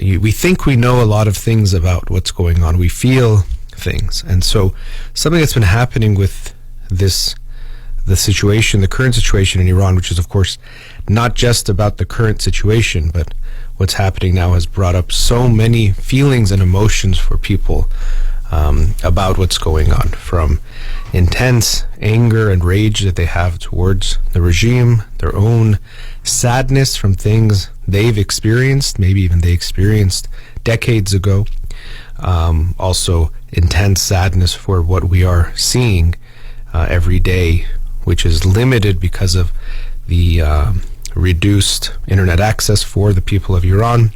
we think we know a lot of things about what's going on. We feel things. And so something that's been happening with the situation, the current situation in Iran, which is, of course, not just about the current situation, but what's happening now has brought up so many feelings and emotions for people about what's going on, from intense anger and rage that they have towards the regime, their own sadness from things they've experienced, maybe even they experienced decades ago. Also intense sadness for what we are seeing every day, which is limited because of the reduced internet access for the people of Iran.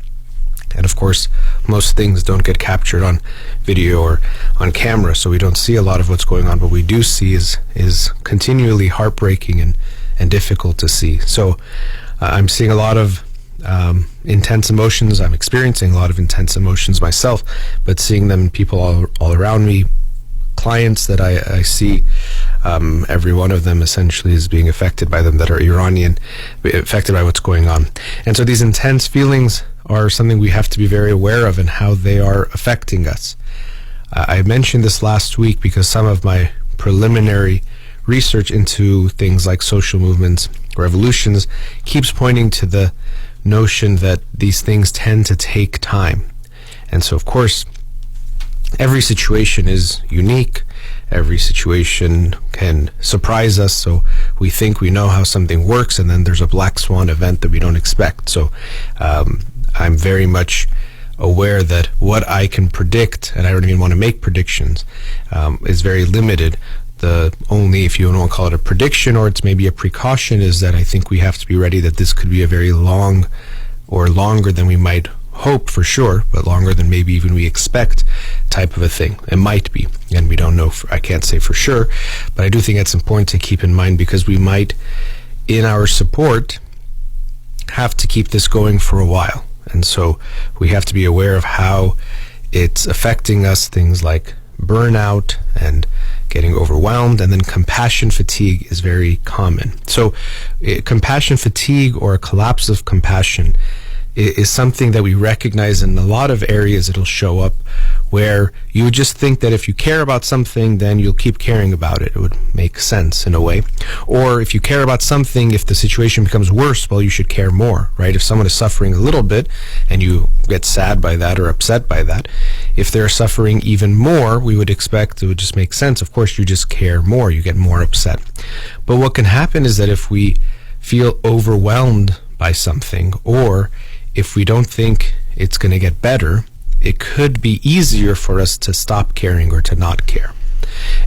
And of course, most things don't get captured on video or on camera, so we don't see a lot of what's going on. But we do see is continually heartbreaking and difficult to see. So I'm seeing a lot of intense emotions. I'm experiencing a lot of intense emotions myself, but seeing them in people all around me, clients that I see, every one of them essentially is being affected by them, that are Iranian, affected by what's going on. And so these intense feelings are something we have to be very aware of and how they are affecting us. I mentioned this last week because some of my preliminary research into things like social movements, revolutions, keeps pointing to the notion that these things tend to take time. And so, of course, every situation is unique. Every situation can surprise us. So we think we know how something works, and then there's a black swan event that we don't expect. So I'm very much aware that what I can predict, and I don't even want to make predictions, is very limited. The only, if you want to call it a prediction or it's maybe a precaution, is that I think we have to be ready that this could be a very long, or longer than we might hope for sure, but longer than maybe even we expect type of a thing. It might be, and we don't know. I can't say for sure, but I do think it's important to keep in mind, because we might, in our support, have to keep this going for a while. And so we have to be aware of how it's affecting us, things like burnout and getting overwhelmed, and then compassion fatigue is very common. So compassion fatigue, or a collapse of compassion, is something that we recognize in a lot of areas. It'll show up where you would just think that if you care about something, then you'll keep caring about it. It would make sense in a way. Or if you care about something, if the situation becomes worse, well, you should care more, right? If someone is suffering a little bit and you get sad by that or upset by that, if they're suffering even more, we would expect it would just make sense. Of course, you just care more, you get more upset. But what can happen is that if we feel overwhelmed by something, or if we don't think it's going to get better, it could be easier for us to stop caring or to not care.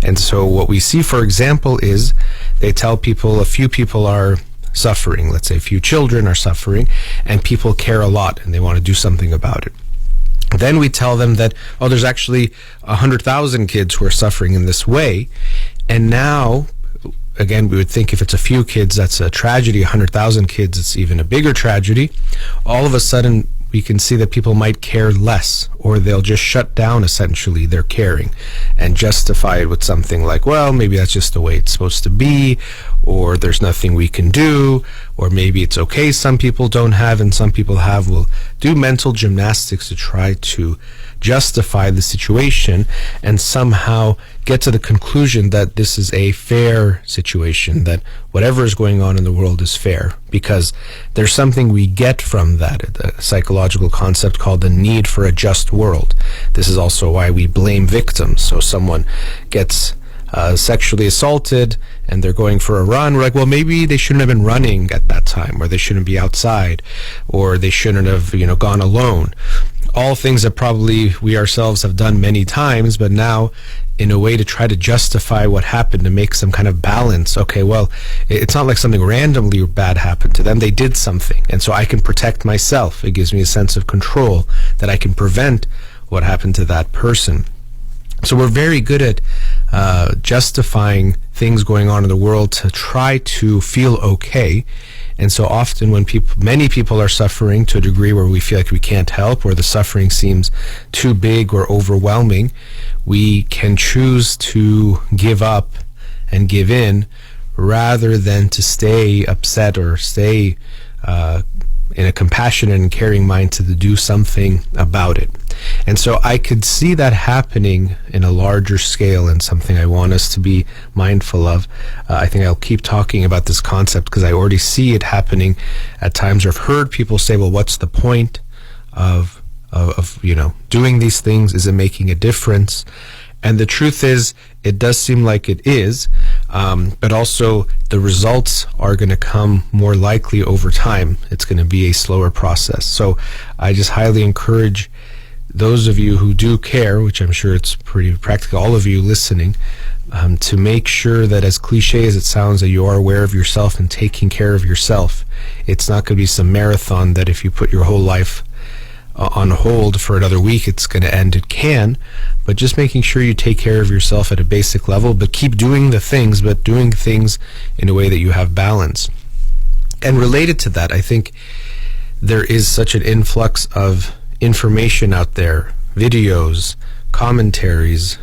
And so what we see, for example, is they tell people, a few people are suffering, let's say a few children are suffering, and people care a lot and they want to do something about it. Then we tell them that, oh, there's actually 100,000 kids who are suffering in this way. And now, again, we would think if it's a few kids, that's a tragedy. 100,000 kids, it's even a bigger tragedy. All of a sudden, we can see that people might care less, or they'll just shut down, essentially, their caring and justify it with something like, well, maybe that's just the way it's supposed to be, or there's nothing we can do, or maybe it's okay, some people don't have and some people have. Will do mental gymnastics to try to justify the situation and somehow get to the conclusion that this is a fair situation, that whatever is going on in the world is fair, because there's something we get from that, a psychological concept called the need for a just world. This is also why we blame victims. So someone gets sexually assaulted and they're going for a run, we're like, well, maybe they shouldn't have been running at that time, or they shouldn't be outside, or they shouldn't have, gone alone. All things that probably we ourselves have done many times, but now in a way to try to justify what happened, to make some kind of balance. Okay, well, it's not like something randomly bad happened to them. They did something, and so I can protect myself. It gives me a sense of control that I can prevent what happened to that person. So we're very good at justifying things going on in the world to try to feel okay. And so often when many people are suffering to a degree where we feel like we can't help, or the suffering seems too big or overwhelming, we can choose to give up and give in rather than to stay upset or stay in a compassionate and caring mind to do something about it. And so I could see that happening in a larger scale, and something I want us to be mindful of. I think I'll keep talking about this concept because I already see it happening at times, or I've heard people say, well, what's the point of doing these things? Is it making a difference? And the truth is, it does seem like it is, but also the results are going to come more likely over time. It's going to be a slower process. So I just highly encourage those of you who do care, which I'm sure it's pretty practical, all of you listening, to make sure that, as cliche as it sounds, that you are aware of yourself and taking care of yourself. It's not going to be some marathon that if you put your whole life on hold for another week, it's going to end. It can, but just making sure you take care of yourself at a basic level, but keep doing the things, but doing things in a way that you have balance. And related to that, I think there is such an influx of information out there, videos, commentaries,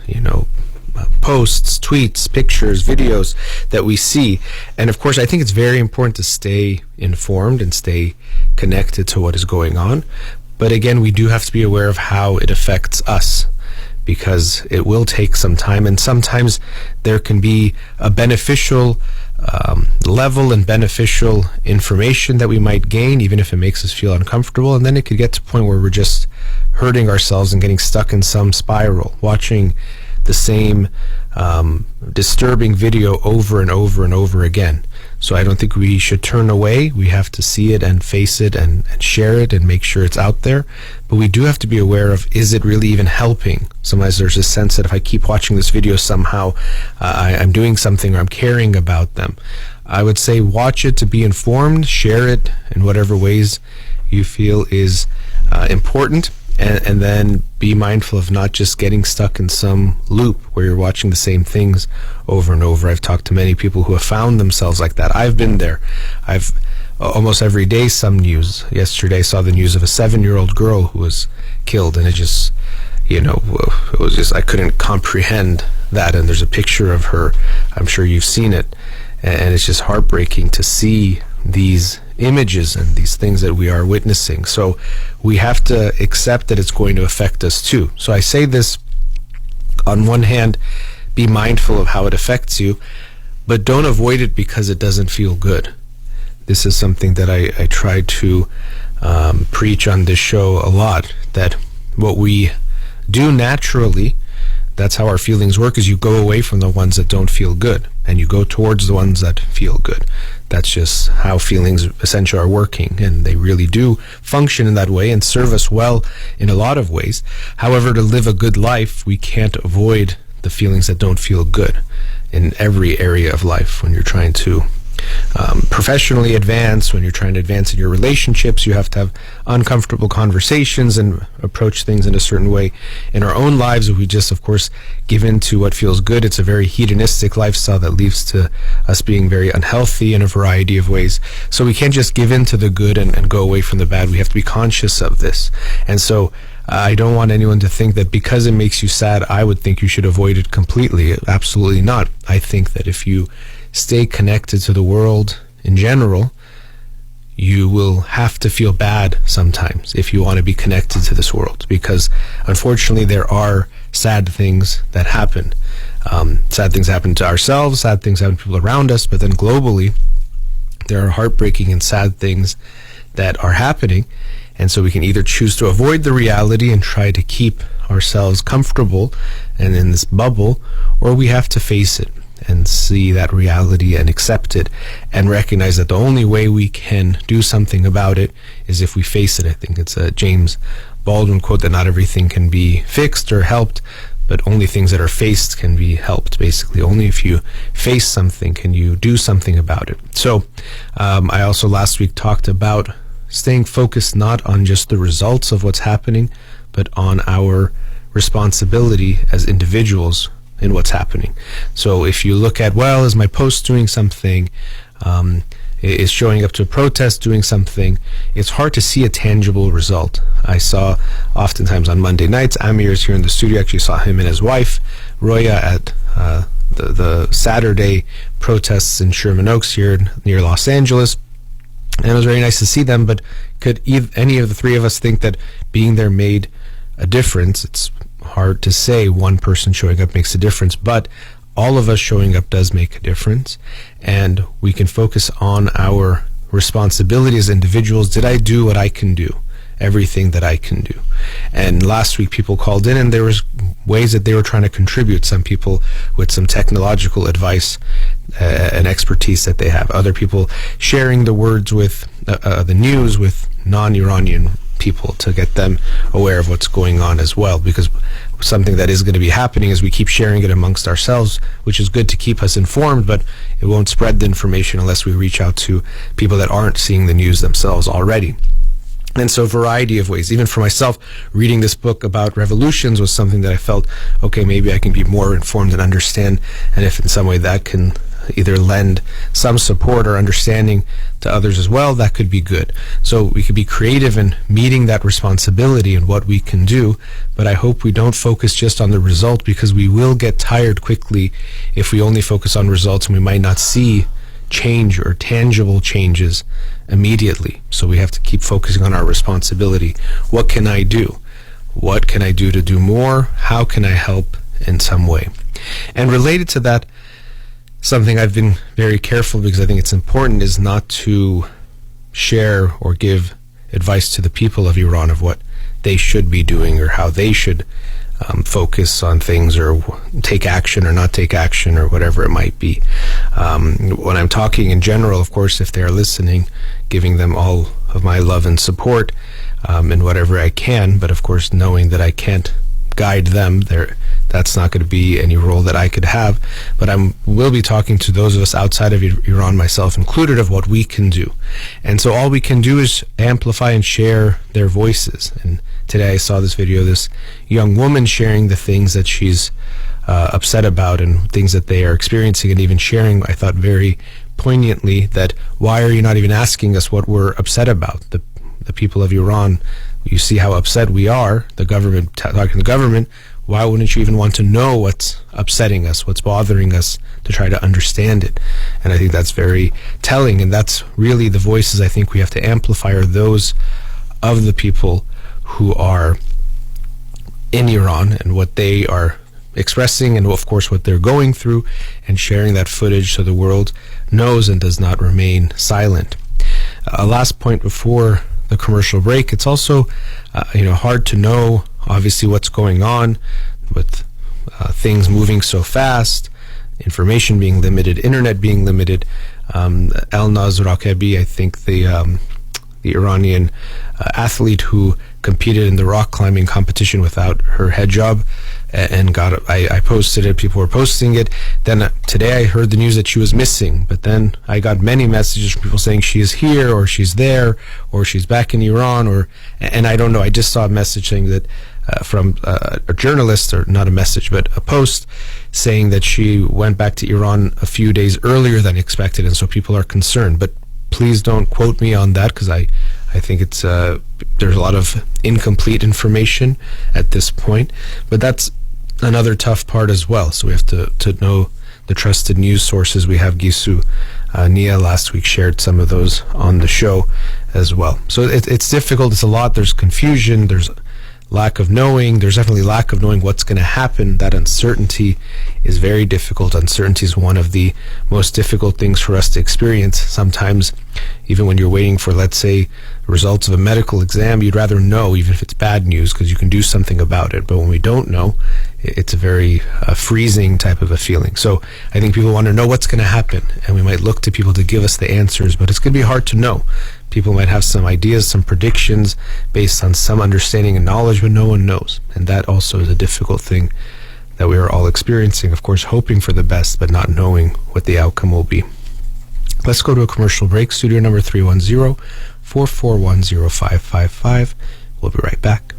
posts, tweets, pictures, videos that we see. And of course, I think it's very important to stay informed and stay connected to what is going on. But again, we do have to be aware of how it affects us, because it will take some time, and sometimes there can be a beneficial level and beneficial information that we might gain, even if it makes us feel uncomfortable, and then it could get to a point where we're just hurting ourselves and getting stuck in some spiral, watching the same disturbing video over and over and over again. So I don't think we should turn away. We have to see it and face it and share it and make sure it's out there. But we do have to be aware of, is it really even helping? Sometimes there's a sense that if I keep watching this video, somehow I'm doing something, or I'm caring about them. I would say watch it to be informed, share it in whatever ways you feel is important. And then be mindful of not just getting stuck in some loop where you're watching the same things over and over. I've talked to many people who have found themselves like that. I've been there. I've almost every day some news. Yesterday I saw the news of a 7-year-old girl who was killed, and it just, it was just, I couldn't comprehend that. And there's a picture of her. I'm sure you've seen it. And it's just heartbreaking to see these images and these things that we are witnessing. So we have to accept that it's going to affect us too. So I say this, on one hand, be mindful of how it affects you, but don't avoid it because it doesn't feel good. This is something that I try to preach on this show a lot, that what we do naturally, that's how our feelings work, is you go away from the ones that don't feel good and you go towards the ones that feel good. That's just how feelings essentially are working, and they really do function in that way and serve us well in a lot of ways. However, to live a good life, we can't avoid the feelings that don't feel good in every area of life. When you're trying to professionally advance, when you're trying to advance in your relationships, you have to have uncomfortable conversations and approach things in a certain way. In our own lives, if we just, of course, give in to what feels good, it's a very hedonistic lifestyle that leads to us being very unhealthy in a variety of ways. So we can't just give in to the good and go away from the bad. We have to be conscious of this. And so I don't want anyone to think that because it makes you sad, I would think you should avoid it completely. Absolutely not. I think that if you stay connected to the world in general, you will have to feel bad sometimes if you want to be connected to this world, because unfortunately there are sad things that happen. Sad things happen to ourselves, sad things happen to people around us, but then globally there are heartbreaking and sad things that are happening. And so we can either choose to avoid the reality and try to keep ourselves comfortable and in this bubble, or we have to face it and see that reality and accept it and recognize that the only way we can do something about it is if we face it. I think it's a James Baldwin quote that not everything can be fixed or helped, but only things that are faced can be helped. Basically, only if you face something can you do something about it. So I also last week talked about staying focused not on just the results of what's happening, but on our responsibility as individuals in what's happening. So if you look at, well, is my post doing something? Is showing up to a protest doing something? It's hard to see a tangible result. I saw oftentimes on Monday nights, Amir is here in the studio, actually saw him and his wife, Roya, at the Saturday protests in Sherman Oaks here near Los Angeles. And it was very nice to see them, but could any of the three of us think that being there made a difference? It's hard to say one person showing up makes a difference, but all of us showing up does make a difference, and we can focus on our responsibility as individuals. Did I do what I can do? Everything that I can do. And last week people called in, and there was ways that they were trying to contribute. Some people with some technological advice and expertise that they have. Other people sharing the words with the news with non-Iranian people to get them aware of what's going on as well, because something that is going to be happening is we keep sharing it amongst ourselves, which is good to keep us informed, but it won't spread the information unless we reach out to people that aren't seeing the news themselves already. And so a variety of ways. Even for myself, reading this book about revolutions was something that I felt, okay, maybe I can be more informed and understand, and if in some way that can either lend some support or understanding to others as well, that could be good. So we could be creative in meeting that responsibility and what we can do, but I hope we don't focus just on the result, because we will get tired quickly if we only focus on results, and we might not see change or tangible changes immediately. So we have to keep focusing on our responsibility. What can I do? What can I do to do more? How can I help in some way? And related to that, something I've been very careful, because I think it's important, is not to share or give advice to the people of Iran of what they should be doing or how they should focus on things or take action or not take action or whatever it might be. When I'm talking in general, of course, if they're listening, giving them all of my love and support in whatever I can, but of course knowing that I can't guide them, that's not going to be any role that I could have. But I will be talking to those of us outside of Iran, myself included, of what we can do. And so all we can do is amplify and share their voices. And today I saw this video, this young woman sharing the things that she's upset about and things that they are experiencing, and even sharing, I thought very poignantly, that why are you not even asking us what we're upset about? The people of Iran, you see how upset we are, the government, talking to the government, why wouldn't you even want to know what's upsetting us, what's bothering us, to try to understand it? And I think that's very telling, and that's really the voices I think we have to amplify, are those of the people who are in Iran and what they are expressing, and of course what they're going through, and sharing that footage so the world knows and does not remain silent. A last point before the commercial break, it's also hard to know obviously what's going on with things moving so fast, information being limited, internet being limited. Elnaz Raqebi, I think the Iranian athlete who competed in the rock climbing competition without her hijab, and I posted it, people were posting it. Then today I heard the news that she was missing, but then I got many messages from people saying she is here, or she's there, or she's back in Iran, and I don't know. I just saw a message saying that from a journalist, or not a message, but a post saying that she went back to Iran a few days earlier than expected, and so people are concerned. But please don't quote me on that, because I think it's there's a lot of incomplete information at this point. But that's another tough part as well. So we have to know the trusted news sources. We have Gisu Nia last week shared some of those on the show as well. So it's difficult. It's a lot. There's confusion. There's lack of knowing. There's definitely lack of knowing what's going to happen. That uncertainty is very difficult. Uncertainty is one of the most difficult things for us to experience. Sometimes, even when you're waiting for, let's say, results of a medical exam, you'd rather know, even if it's bad news, because you can do something about it. But when we don't know, it's a very freezing type of a feeling. So I think people want to know what's going to happen, and we might look to people to give us the answers, but it's going to be hard to know. People might have some ideas, some predictions based on some understanding and knowledge, but no one knows. And that also is a difficult thing that we are all experiencing. Of course, hoping for the best, but not knowing what the outcome will be. Let's go to a commercial break. Studio number 310-441-0555. We'll be right back.